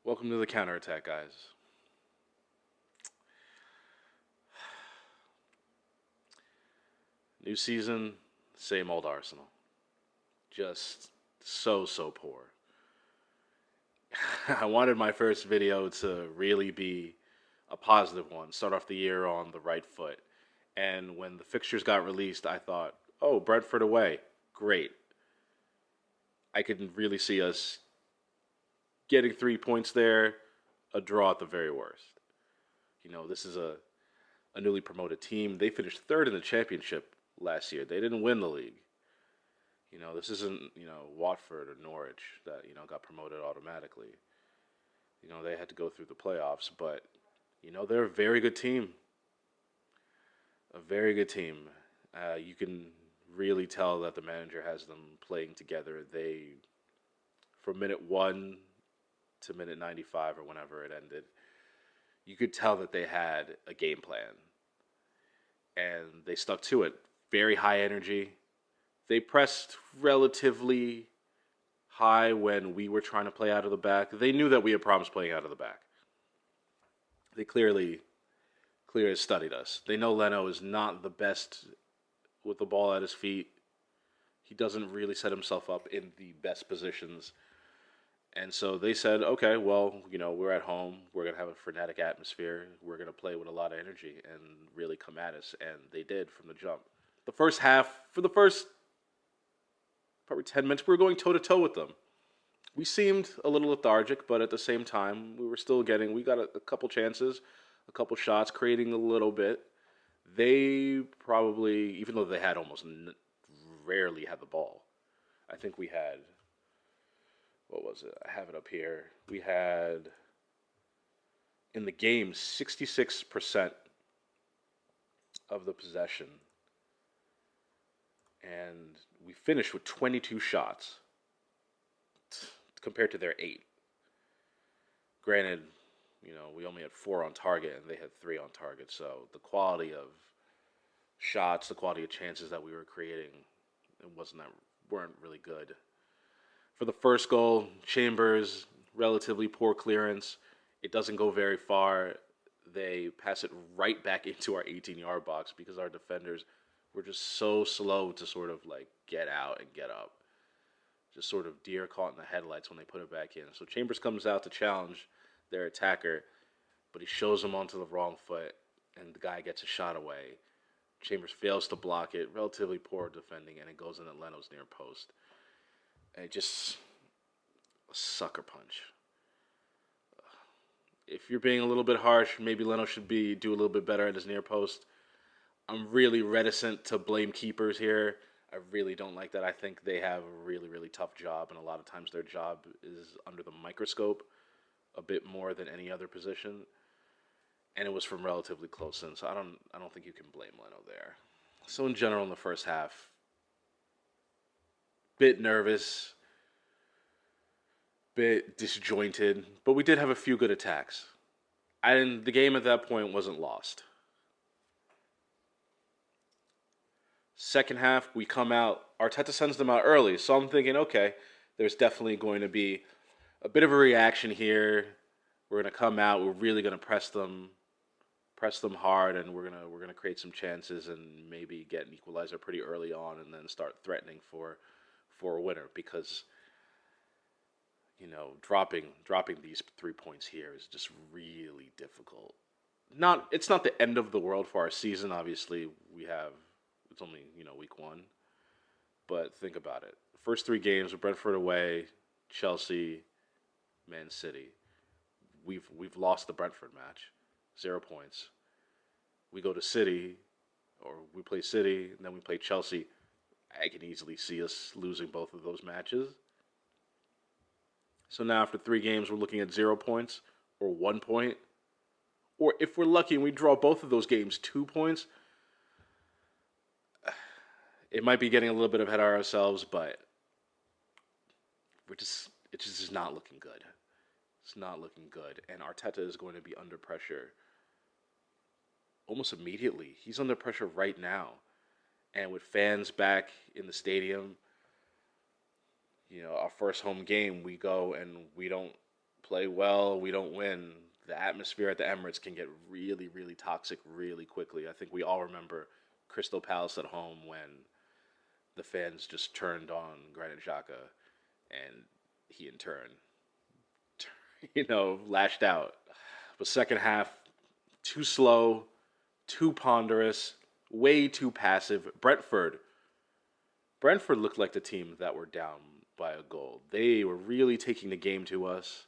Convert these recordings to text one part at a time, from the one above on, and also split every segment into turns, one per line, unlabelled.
Welcome to the counterattack, guys. New season, same old Arsenal. Just so poor. I wanted my first video to really be a positive one, start off the year on the right foot. And when the fixtures got released, I thought, oh, Brentford away, great. I could really see us getting 3 points there, a draw at the very worst. This is a newly promoted team. They finished third in the championship last year. They didn't win the league. This isn't, Watford or Norwich that, got promoted automatically. They had to go through the playoffs, but, they're a very good team. A very good team. You can really tell that the manager has them playing together. From minute 1 to minute 95 or whenever it ended, you could tell that they had a game plan. And they stuck to it. Very high energy. They pressed relatively high when we were trying to play out of the back. They knew that we had problems playing out of the back. They clearly studied us. They know Leno is not the best with the ball at his feet. He doesn't really set himself up in the best positions. And so they said, okay, well, we're at home. We're going to have a frenetic atmosphere. We're going to play with a lot of energy and really come at us. And they did from the jump. The first half, for the first probably 10 minutes, we were going toe-to-toe with them. We seemed a little lethargic, but at the same time, we got a couple chances, a couple shots, creating a little bit. They probably, even though they had rarely had the ball, I think we had, what was it? I have it up here. We had, in the game, 66% of the possession. And we finished with 22 shots compared to their 8. Granted, we only had 4 on target and they had 3 on target. So the quality of shots, the quality of chances that we were creating, weren't really good. For the first goal, Chambers, relatively poor clearance. It doesn't go very far. They pass it right back into our 18-yard box because our defenders were just so slow to sort of get out and get up. Just sort of deer caught in the headlights when they put it back in. So Chambers comes out to challenge their attacker, but he shows him onto the wrong foot, and the guy gets a shot away. Chambers fails to block it, relatively poor defending, and it goes in at Leno's near post. And just a sucker punch. If you're being a little bit harsh, maybe Leno should do a little bit better at his near post. I'm really reticent to blame keepers here. I really don't like that. I think they have a really, really tough job, and a lot of times their job is under the microscope a bit more than any other position. And it was from relatively close in, so I don't think you can blame Leno there. So in general, in the first half, bit nervous, bit disjointed, but we did have a few good attacks. And the game at that point wasn't lost. Second half, we come out. Arteta sends them out early, so I'm thinking, okay, there's definitely going to be a bit of a reaction here. We're going to come out. We're really going to press them hard, and we're gonna create some chances and maybe get an equalizer pretty early on, and then start threatening for a winner because dropping these 3 points here is just really difficult. It's not the end of the world for our season. Obviously, it's only week 1, but think about it. First 3 games with Brentford away, Chelsea, Man City. We've lost the Brentford match, 0 points. We go to City, or we play City, and then we play Chelsea. I can easily see us losing both of those matches. So now after 3 games, we're looking at 0 points or 1 point. Or if we're lucky and we draw both of those games 2 points, it might be getting a little bit ahead of ourselves, but it's just not looking good. It's not looking good. And Arteta is going to be under pressure almost immediately. He's under pressure right now. And with fans back in the stadium, our first home game, we go and we don't play well, we don't win, the atmosphere at the Emirates can get really, really toxic really quickly. I think we all remember Crystal Palace at home when the fans just turned on Granit Xhaka, and he in turn, lashed out. But second half, too slow, too ponderous, way too passive. Brentford looked like the team that were down by a goal. They were really taking the game to us.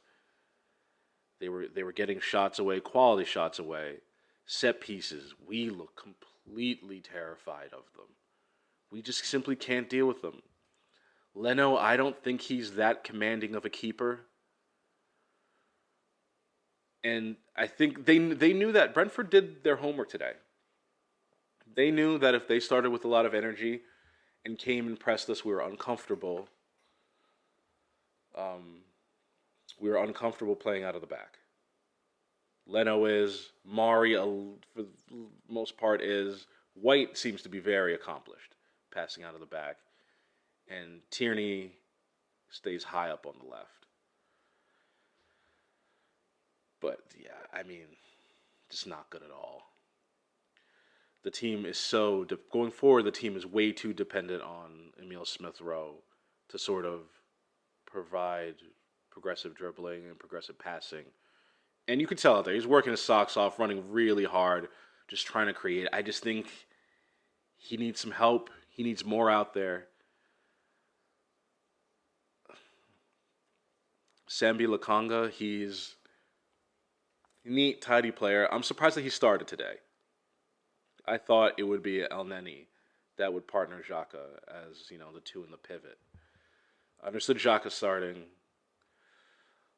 They were getting shots away, quality shots away, set pieces. We look completely terrified of them. We just simply can't deal with them. Leno, I don't think he's that commanding of a keeper. And I think they knew that. Brentford did their homework today. They knew that if they started with a lot of energy and came and pressed us, we were uncomfortable. We were uncomfortable playing out of the back. Leno is. Mari, for the most part, is. White seems to be very accomplished, passing out of the back. And Tierney stays high up on the left. But, yeah, I mean, just not good at all. The team is going forward, the team is way too dependent on Emile Smith-Rowe to sort of provide progressive dribbling and progressive passing. And you can tell out there, he's working his socks off, running really hard, just trying to create. I just think he needs some help. He needs more out there. Sambi Lakanga, he's a neat, tidy player. I'm surprised that he started today. I thought it would be El Neni that would partner Xhaka as, the two in the pivot. I understood Xhaka starting.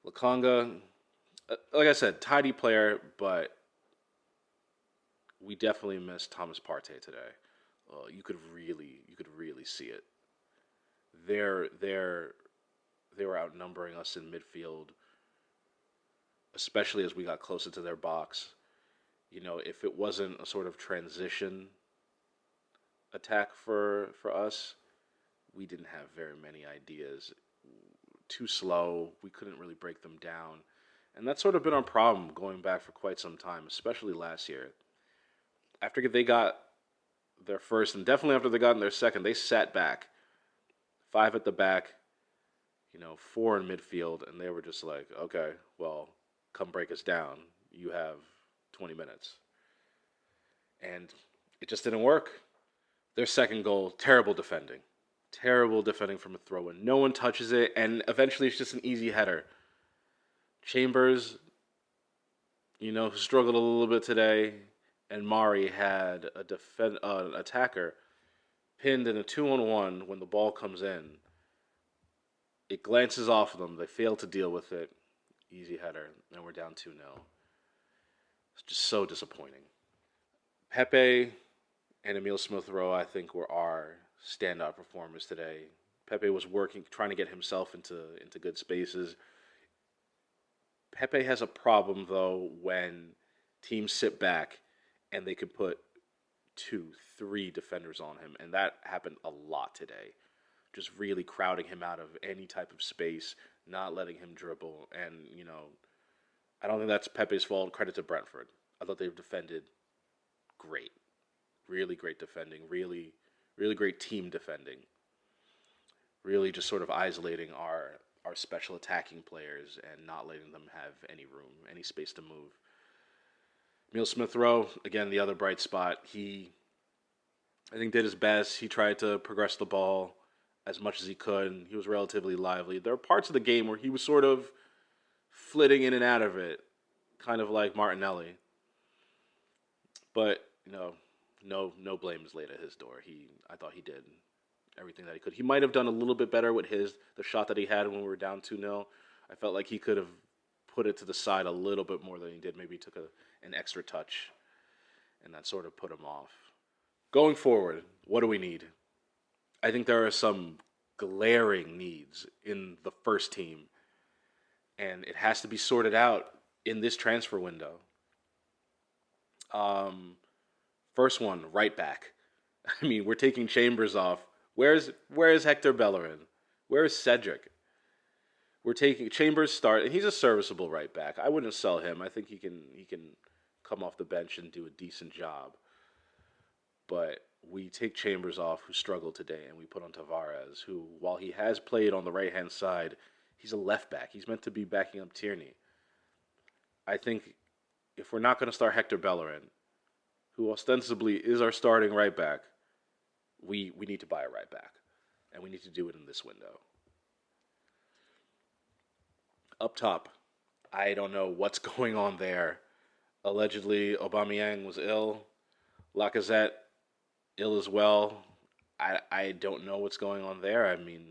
Lakanga, like I said, tidy player, but we definitely missed Thomas Partey today. You could really see it. They were outnumbering us in midfield, especially as we got closer to their box. If it wasn't a sort of transition attack for us, we didn't have very many ideas. Too slow. We couldn't really break them down. And that's sort of been our problem going back for quite some time, especially last year. After they got their first, and definitely after they got in their second, they sat back. 5 at the back, 4 in midfield, and they were just like, okay, well, come break us down. You have 20 minutes. And it just didn't work. Their second goal, terrible defending. Terrible defending from a throw-in. No one touches it, and eventually it's just an easy header. Chambers, struggled a little bit today, and Mari had an attacker pinned in a 2-on-1 when the ball comes in. It glances off of them. They fail to deal with it. Easy header, and we're down 2-0. It's just so disappointing. Pepe and Emile Smith-Rowe, I think, were our standout performers today. Pepe was trying to get himself into good spaces. Pepe has a problem, though, when teams sit back and they could put 2, 3 defenders on him, and that happened a lot today. Just really crowding him out of any type of space, not letting him dribble, and, I don't think that's Pepe's fault. Credit to Brentford. I thought they've defended great. Really great defending. Really, really great team defending. Really just sort of isolating our special attacking players and not letting them have any room, any space to move. Emile Smith-Rowe, again, the other bright spot. He, I think, did his best. He tried to progress the ball as much as he could. He was relatively lively. There are parts of the game where he was sort of flitting in and out of it, kind of like Martinelli. But, no blame is laid at his door. I thought he did everything that he could. He might have done a little bit better with the shot that he had when we were down 2-0. I felt like he could have put it to the side a little bit more than he did. Maybe he took an extra touch, and that sort of put him off. Going forward, what do we need? I think there are some glaring needs in the first team, and it has to be sorted out in this transfer window. First one, right back. I mean, we're taking Chambers off. Where's Hector Bellerin? Where's Cedric? We're taking Chambers start, and he's a serviceable right back. I wouldn't sell him. I think he can come off the bench and do a decent job. But we take Chambers off, who struggled today, and we put on Tavares, who, while he has played on the right hand side, he's a left back. He's meant to be backing up Tierney. I think if we're not going to start Hector Bellerin, who ostensibly is our starting right back, we need to buy a right back, and we need to do it in this window. Up top, I don't know what's going on there. Allegedly, Aubameyang was ill. Lacazette ill as well. I don't know what's going on there. I mean,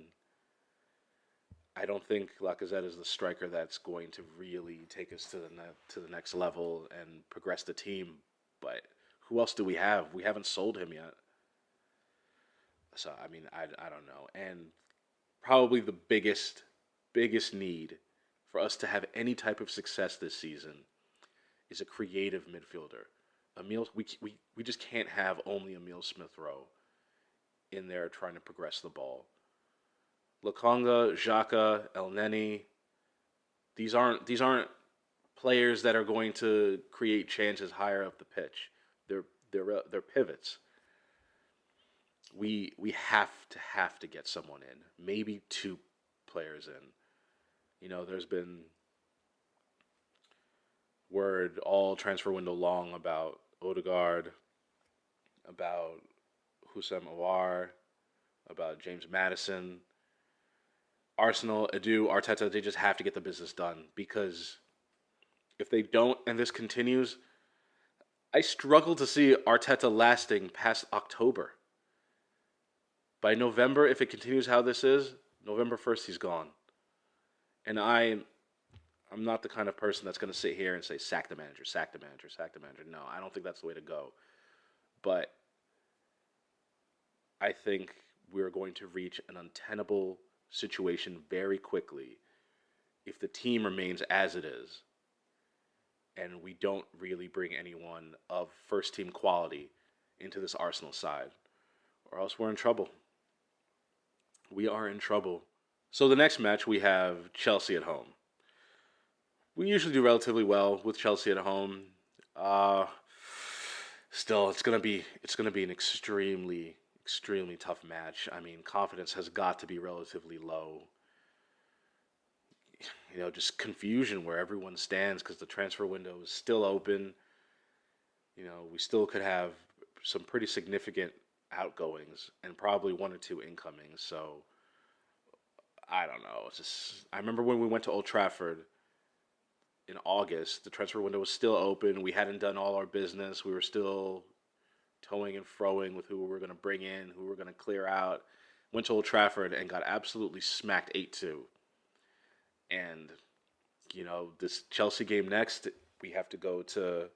I don't think Lacazette is the striker that's going to really take us to the next level and progress the team. But who else do we have? We haven't sold him yet. So I mean, I don't know. And probably the biggest need for us to have any type of success this season is a creative midfielder. Emile, we just can't have only Emile Smith Rowe in there trying to progress the ball. Lokonga, Xhaka, El Neni, these aren't players that are going to create chances higher up the pitch. They're pivots. We have to get someone in. Maybe two players in. You know, there's been word all transfer window long about Odegaard, about Houssem Aouar, about James Maddison. Arsenal, Edu, Arteta, they just have to get the business done, because if they don't and this continues, I struggle to see Arteta lasting past October. By November, if it continues how this is, November 1st, he's gone. And I'm not the kind of person that's going to sit here and say, sack the manager, sack the manager, sack the manager. No, I don't think that's the way to go. But I think we're going to reach an untenable situation very quickly if the team remains as it is and we don't really bring anyone of first team quality into this Arsenal side, or else we're in trouble. We are in trouble. So the next match, we have Chelsea at home. We usually do relatively well with Chelsea at home. Still, it's gonna be an extremely tough match. I mean, confidence has got to be relatively low. You know, just confusion where everyone stands because the transfer window is still open. You know, we still could have some pretty significant outgoings and probably one or two incomings. So I don't know. It's just, I remember when we went to Old Trafford in August, the transfer window was still open. We hadn't done all our business. We were still towing and froing with who we were going to bring in, who we were going to clear out. Went to Old Trafford and got absolutely smacked 8-2. And, you know, this Chelsea game next, we have to go to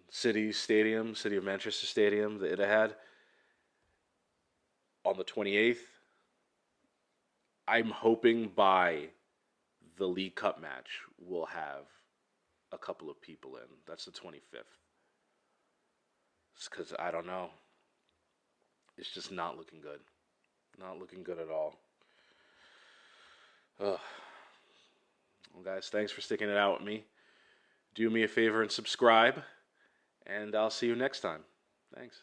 City of Manchester Stadium, the Etihad, on the 28th. I'm hoping by the League Cup match we'll have a couple of people in. That's the 25th. It's because I don't know. It's just not looking good. Not looking good at all. Ugh. Well, guys, thanks for sticking it out with me. Do me a favor and subscribe, and I'll see you next time. Thanks.